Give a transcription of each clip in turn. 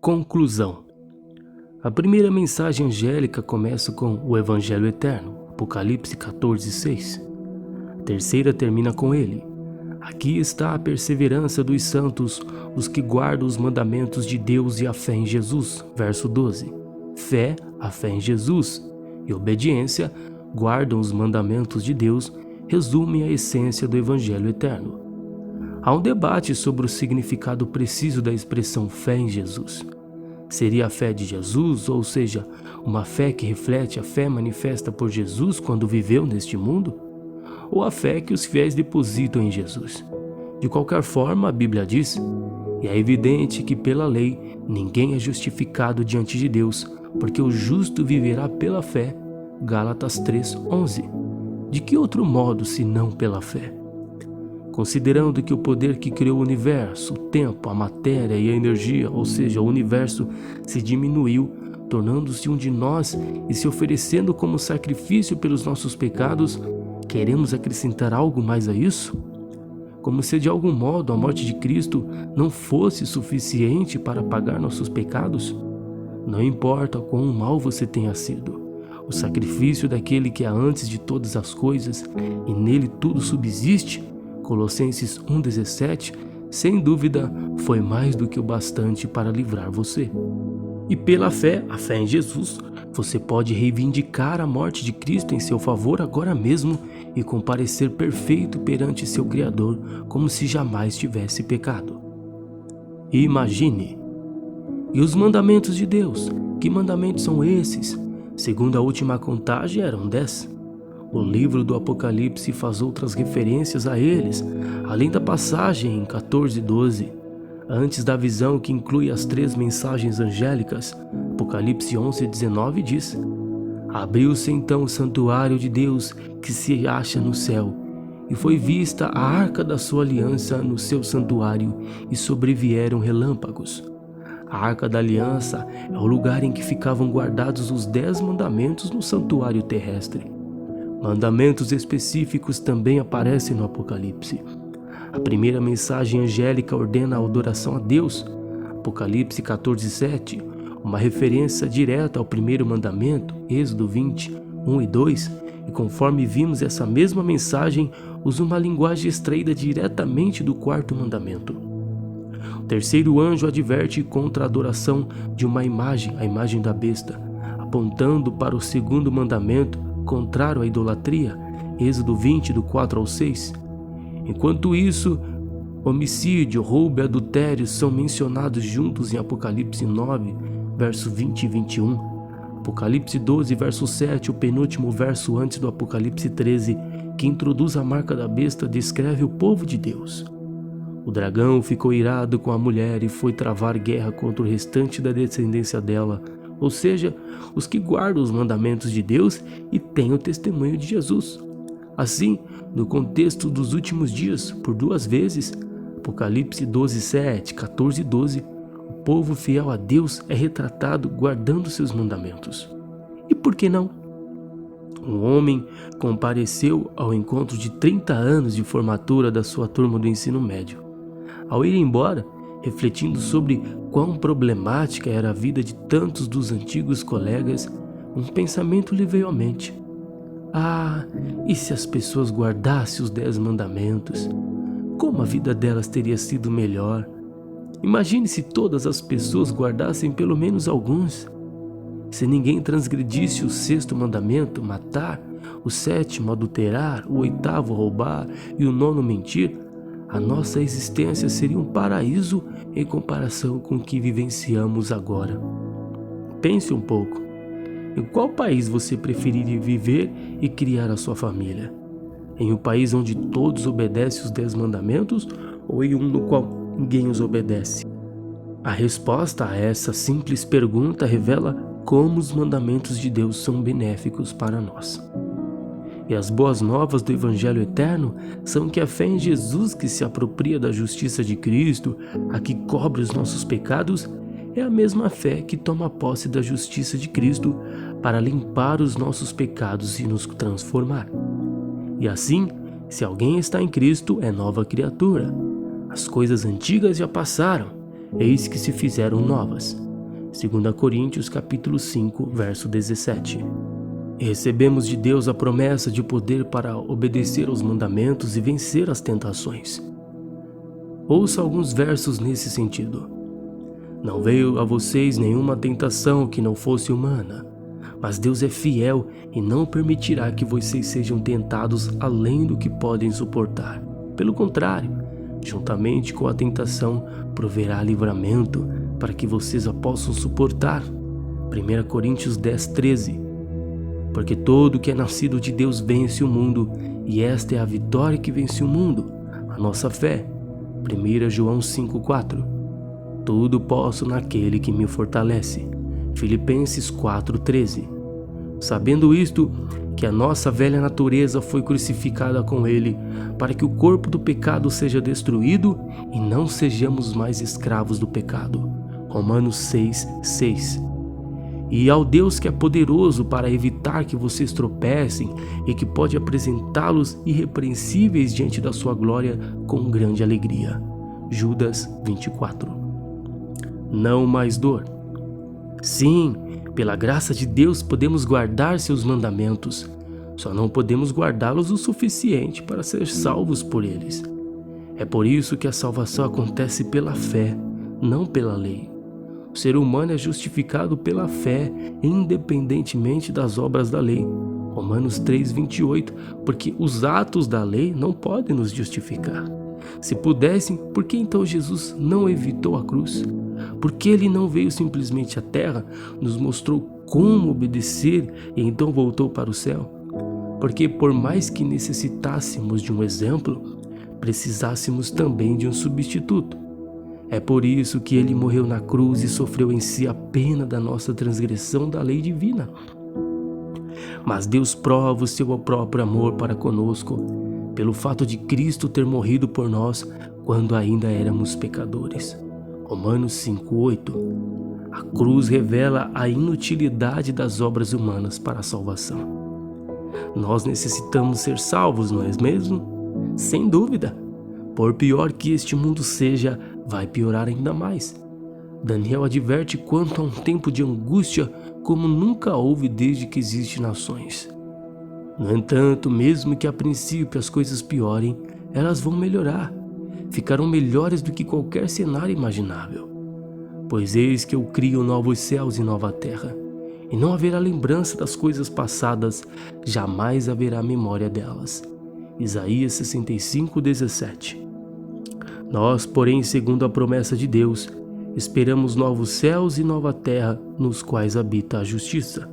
Conclusão. A primeira mensagem angélica começa com o Evangelho Eterno, Apocalipse 14:6. A terceira termina com ele: aqui está a perseverança dos santos, os que guardam os mandamentos de Deus e a fé em Jesus. Verso 12. Fé, a fé em Jesus, e obediência, guardam os mandamentos de Deus, resumem a essência do Evangelho Eterno. Há um debate sobre o significado preciso da expressão fé em Jesus. Seria a fé de Jesus, ou seja, uma fé que reflete a fé manifesta por Jesus quando viveu neste mundo? Ou a fé que os fiéis depositam em Jesus? De qualquer forma, a Bíblia diz, e é evidente que pela lei ninguém é justificado diante de Deus, porque o justo viverá pela fé. Gálatas 3:11. De que outro modo senão pela fé? Considerando que o poder que criou o universo, o tempo, a matéria e a energia, ou seja, o universo, se diminuiu, tornando-se um de nós e se oferecendo como sacrifício pelos nossos pecados, queremos acrescentar algo mais a isso? Como se de algum modo a morte de Cristo não fosse suficiente para pagar nossos pecados? Não importa quão mal você tenha sido, o sacrifício daquele que é antes de todas as coisas e nele tudo subsiste, Colossenses 1:17, sem dúvida, foi mais do que o bastante para livrar você. E pela fé, a fé em Jesus, você pode reivindicar a morte de Cristo em seu favor agora mesmo e comparecer perfeito perante seu Criador, como se jamais tivesse pecado. Imagine. E os mandamentos de Deus? Que mandamentos são esses? Segundo a última contagem, eram 10. O livro do Apocalipse faz outras referências a eles, além da passagem em 14:12. Antes da visão que inclui as 3 mensagens angélicas, Apocalipse 11:19 diz: abriu-se então o santuário de Deus que se acha no céu, e foi vista a arca da sua aliança no seu santuário, e sobrevieram relâmpagos. A arca da aliança é o lugar em que ficavam guardados os 10 mandamentos no santuário terrestre. Mandamentos específicos também aparecem no Apocalipse. A primeira mensagem angélica ordena a adoração a Deus, Apocalipse 14:7, uma referência direta ao primeiro mandamento, Êxodo 20:1 e 2, e conforme vimos, essa mesma mensagem usa uma linguagem extraída diretamente do quarto mandamento. O terceiro anjo adverte contra a adoração de uma imagem, a imagem da besta, apontando para o segundo mandamento, contrário à idolatria, Êxodo 20:4-6. Enquanto isso, homicídio, roubo e adultério são mencionados juntos em Apocalipse 9, verso 20 e 21. Apocalipse 12, verso 7, o penúltimo verso antes do Apocalipse 13, que introduz a marca da besta, descreve o povo de Deus. O dragão ficou irado com a mulher e foi travar guerra contra o restante da descendência dela, ou seja, os que guardam os mandamentos de Deus e têm o testemunho de Jesus. Assim, no contexto dos últimos dias, por 2 vezes, Apocalipse 12:7, 14:12, o povo fiel a Deus é retratado guardando seus mandamentos. E por que não? Um homem compareceu ao encontro de 30 anos de formatura da sua turma do ensino médio. Ao ir embora, refletindo sobre quão problemática era a vida de tantos dos antigos colegas, um pensamento lhe veio à mente. E se as pessoas guardassem os 10 mandamentos? Como a vida delas teria sido melhor? Imagine se todas as pessoas guardassem pelo menos alguns. Se ninguém transgredisse o 6º mandamento, matar, o 7º, adulterar, o 8º, roubar e o 9º, mentir, a nossa existência seria um paraíso em comparação com o que vivenciamos agora. Pense um pouco. Em qual país você preferiria viver e criar a sua família? Em um país onde todos obedecem os 10 mandamentos ou em um no qual ninguém os obedece? A resposta a essa simples pergunta revela como os mandamentos de Deus são benéficos para nós. E as boas novas do Evangelho Eterno são que a fé em Jesus, que se apropria da justiça de Cristo, a que cobre os nossos pecados, é a mesma fé que toma posse da justiça de Cristo para limpar os nossos pecados e nos transformar. E assim, se alguém está em Cristo, é nova criatura. As coisas antigas já passaram, eis que se fizeram novas. 2 Coríntios capítulo 5, verso 17. E recebemos de Deus a promessa de poder para obedecer aos mandamentos e vencer as tentações. Ouça alguns versos nesse sentido. Não veio a vocês nenhuma tentação que não fosse humana, mas Deus é fiel e não permitirá que vocês sejam tentados além do que podem suportar. Pelo contrário, juntamente com a tentação, proverá livramento para que vocês a possam suportar. 1 Coríntios 10, 13. Porque todo que é nascido de Deus vence o mundo, e esta é a vitória que vence o mundo, a nossa fé. 1 João 5, 4. Tudo posso naquele que me fortalece. Filipenses 4, 13. Sabendo isto, que a nossa velha natureza foi crucificada com ele, para que o corpo do pecado seja destruído e não sejamos mais escravos do pecado. Romanos 6, 6. E ao Deus que é poderoso para evitar que vocês tropecem e que pode apresentá-los irrepreensíveis diante da sua glória com grande alegria. Judas 24. Não mais dor. Sim, pela graça de Deus podemos guardar seus mandamentos, só não podemos guardá-los o suficiente para ser salvos por eles. É por isso que a salvação acontece pela fé, não pela lei. O ser humano é justificado pela fé, independentemente das obras da lei. Romanos 3, 28, porque os atos da lei não podem nos justificar. Se pudessem, por que então Jesus não evitou a cruz? Por que ele não veio simplesmente à terra, nos mostrou como obedecer e então voltou para o céu? Porque por mais que necessitássemos de um exemplo, precisássemos também de um substituto. É por isso que ele morreu na cruz e sofreu em si a pena da nossa transgressão da lei divina. Mas Deus prova o seu próprio amor para conosco, pelo fato de Cristo ter morrido por nós quando ainda éramos pecadores. Romanos 5:8. A cruz revela a inutilidade das obras humanas para a salvação. Nós necessitamos ser salvos, não é mesmo? Sem dúvida. Por pior que este mundo seja, vai piorar ainda mais. Daniel adverte quanto a um tempo de angústia como nunca houve desde que existem nações. No entanto, mesmo que a princípio as coisas piorem, elas vão melhorar. Ficarão melhores do que qualquer cenário imaginável. Pois eis que eu crio novos céus e nova terra, e não haverá lembrança das coisas passadas, jamais haverá memória delas. Isaías 65, 17. Nós, porém, segundo a promessa de Deus, esperamos novos céus e nova terra, nos quais habita a justiça.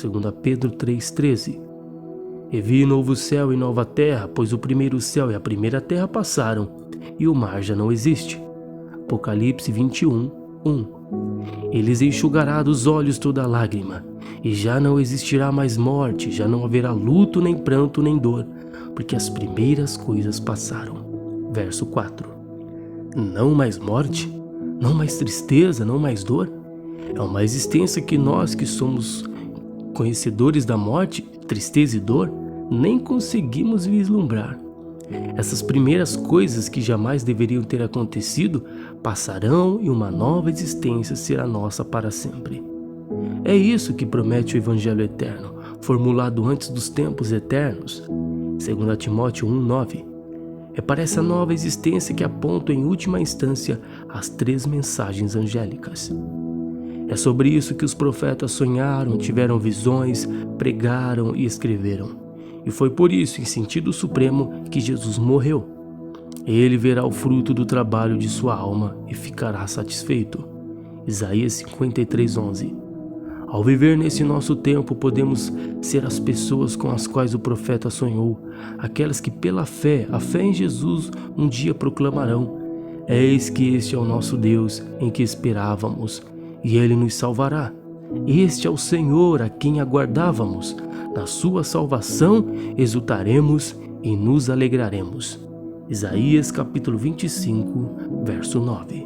2 Pedro 3,13. E vi novo céu e nova terra, pois o primeiro céu e a primeira terra passaram, e o mar já não existe. Apocalipse 21, 1. Eles enxugará dos olhos toda lágrima, e já não existirá mais morte, já não haverá luto, nem pranto, nem dor, porque as primeiras coisas passaram. Verso 4. Não mais morte? Não mais tristeza? Não mais dor? É uma existência que nós, que somos conhecedores da morte, tristeza e dor, nem conseguimos vislumbrar. Essas primeiras coisas que jamais deveriam ter acontecido passarão e uma nova existência será nossa para sempre. É isso que promete o Evangelho Eterno, formulado antes dos tempos eternos. 2 Timóteo 1,9. É para essa nova existência que apontam em última instância as 3 mensagens angélicas. É sobre isso que os profetas sonharam, tiveram visões, pregaram e escreveram. E foi por isso, em sentido supremo, que Jesus morreu. Ele verá o fruto do trabalho de sua alma e ficará satisfeito. Isaías 53:11. Ao viver nesse nosso tempo, podemos ser as pessoas com as quais o profeta sonhou, aquelas que pela fé, a fé em Jesus, um dia proclamarão: eis que este é o nosso Deus, em que esperávamos, e Ele nos salvará. Este é o Senhor, a quem aguardávamos. Na sua salvação exultaremos e nos alegraremos. Isaías capítulo 25, verso 9.